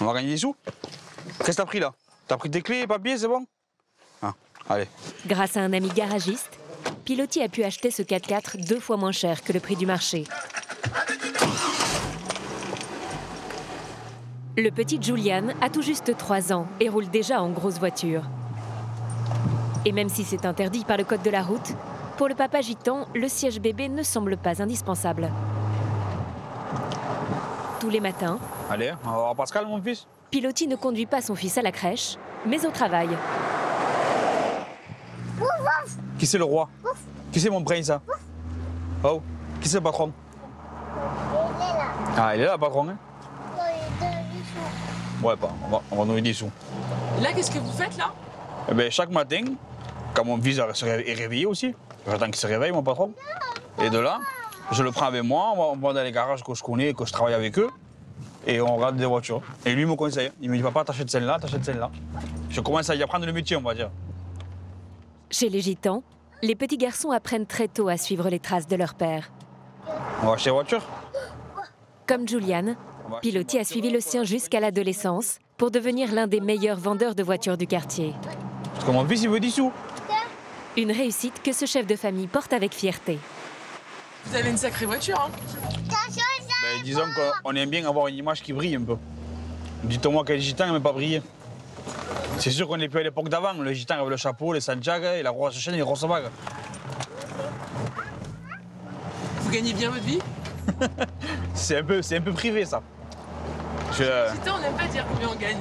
On va gagner des sous. Qu'est-ce que t'as pris là? T'as pris tes clés et papiers, c'est bon? Ah, allez. Grâce à un ami garagiste, Piloty a pu acheter ce 4x4 2 fois moins cher que le prix du marché. Le petit Julian a tout juste 3 ans et roule déjà en grosse voiture. Et même si c'est interdit par le code de la route, pour le papa gitan, le siège bébé ne semble pas indispensable. Tous les matins, Allez, on va voir Pascal, mon fils. Piloty ne conduit pas son fils à la crèche, mais au travail. Qui c'est le roi? Qui c'est mon prince, ça? Oh, qui c'est le patron? Ah, il est là, le patron, hein? Ouais, pas, on va donner des sous. Là, qu'est-ce que vous faites, là? Eh ben, chaque matin, quand mon fils est réveillé aussi, j'attends qu'il se réveille, mon patron. Et de là, je le prends avec moi, on va dans les garages que je connais, que je travaille avec eux, et on regarde des voitures. Et lui, il me conseille. Il me dit, papa, t'achètes celle-là, t'achètes celle-là. Je commence à y apprendre le métier, on va dire. Chez les gitans, les petits garçons apprennent très tôt à suivre les traces de leur père. On va acheter la voiture. Comme Julian, Piloty a suivi le sien jusqu'à l'adolescence pour devenir l'un des meilleurs vendeurs de voitures du quartier. Parce que mon fils, il veut 10 sous. Une réussite que ce chef de famille porte avec fierté. Vous avez une sacrée voiture, hein? Ben, disons qu'on aime bien avoir une image qui brille un peu. Dites-moi quel gitan n'aime pas briller. C'est sûr qu'on n'est plus à l'époque d'avant. Le gitan avec le chapeau, les Santiago, et la grosse chaîne et les grosses bagues. Vous gagnez bien votre vie? C'est un peu privé, ça. Gitan, on n'aime pas dire combien on gagne.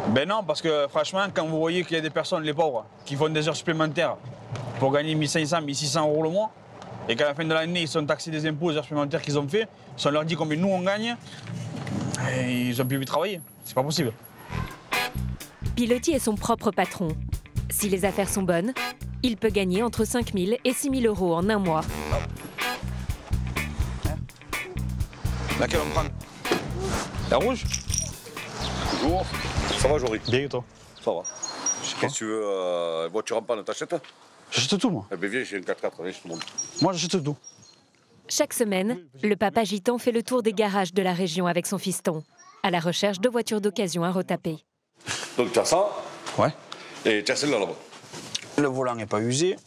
Ben non, parce que franchement, quand vous voyez qu'il y a des personnes, les pauvres, qui font des heures supplémentaires pour gagner 1500, 1600 € le mois, et qu'à la fin de l'année, ils sont taxés des impôts, des heures supplémentaires qu'ils ont fait, si on leur dit combien nous on gagne, et ils ont plus envie de travailler. C'est pas possible. Piloty est son propre patron. Si les affaires sont bonnes, il peut gagner entre 5 000 et 6 000 € en un mois. Laquelle on prend? La rouge? Bonjour. Ça va, Jory? Bien et toi? Ça va. Qu'est-ce que tu veux? Voiture en panne, t'achètes? J'achète tout, moi. Eh bien, viens, j'ai une 4x4, viens, je te montre. Moi, j'achète tout. Chaque semaine, le papa gitan fait le tour des garages de la région avec son fiston, à la recherche de voitures d'occasion à retaper. Donc, tu as ça, Ouais. et tu as celle-là là-bas. Le volant n'est pas usé.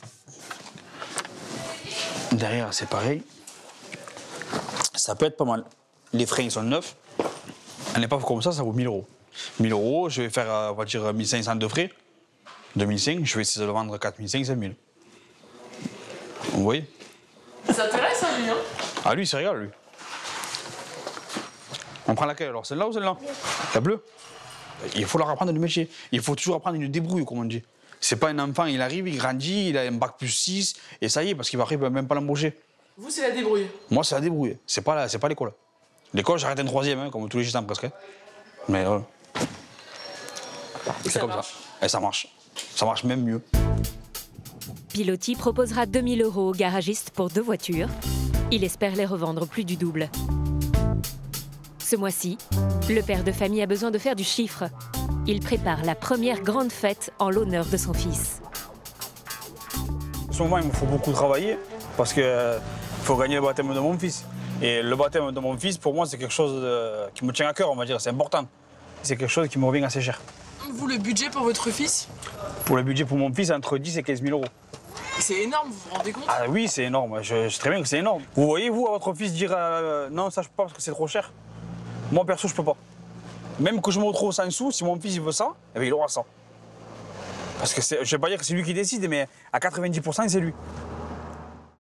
Derrière, c'est pareil. Ça peut être pas mal. Les freins, ils sont neufs. Elle n'est pas comme ça vaut 1000 €. 1000 €, je vais faire, on va dire, 1500 de frais. 2005, je vais essayer de le vendre 4500, 5000. Vous voyez? Ça t'intéresse, hein, lui, hein? Ah, lui, il se régale, lui. On prend laquelle alors? Celle-là ou celle-là? La bleue? Il faut leur apprendre le métier. Il faut toujours apprendre une débrouille, comme on dit. C'est pas un enfant, il arrive, il grandit, il a un bac plus 6, et ça y est, parce qu'il va arriver, il ne peut même pas l'embaucher. Vous, c'est la débrouille. Moi, c'est la débrouille. C'est pas l'école. L'école, j'arrête un 3e, hein, comme tous les gitans presque. Mais c'est comme ça. Et ça marche. Ça marche même mieux. Piloty proposera 2 000 € aux garagistes pour 2 voitures. Il espère les revendre plus du double. Ce mois-ci, le père de famille a besoin de faire du chiffre. Il prépare la première grande fête en l'honneur de son fils. En ce moment, il me faut beaucoup travailler parce qu'il faut gagner le baptême de mon fils. Et le baptême de mon fils, pour moi, c'est quelque chose qui me tient à cœur, on va dire. C'est important. C'est quelque chose qui me revient assez cher. Vous, le budget pour votre fils? Pour le budget pour mon fils, entre 10 et 15 000 €. C'est énorme, vous vous rendez compte? Ah oui, c'est énorme. Je sais très bien que c'est énorme. Vous voyez, vous, à votre fils dire non, ça je peux pas parce que c'est trop cher. Moi, perso, je peux pas. Même que je me retrouve sans sous, si mon fils il veut ça, eh bien, il aura ça. Parce que je vais pas dire que c'est lui qui décide, mais à 90%, c'est lui.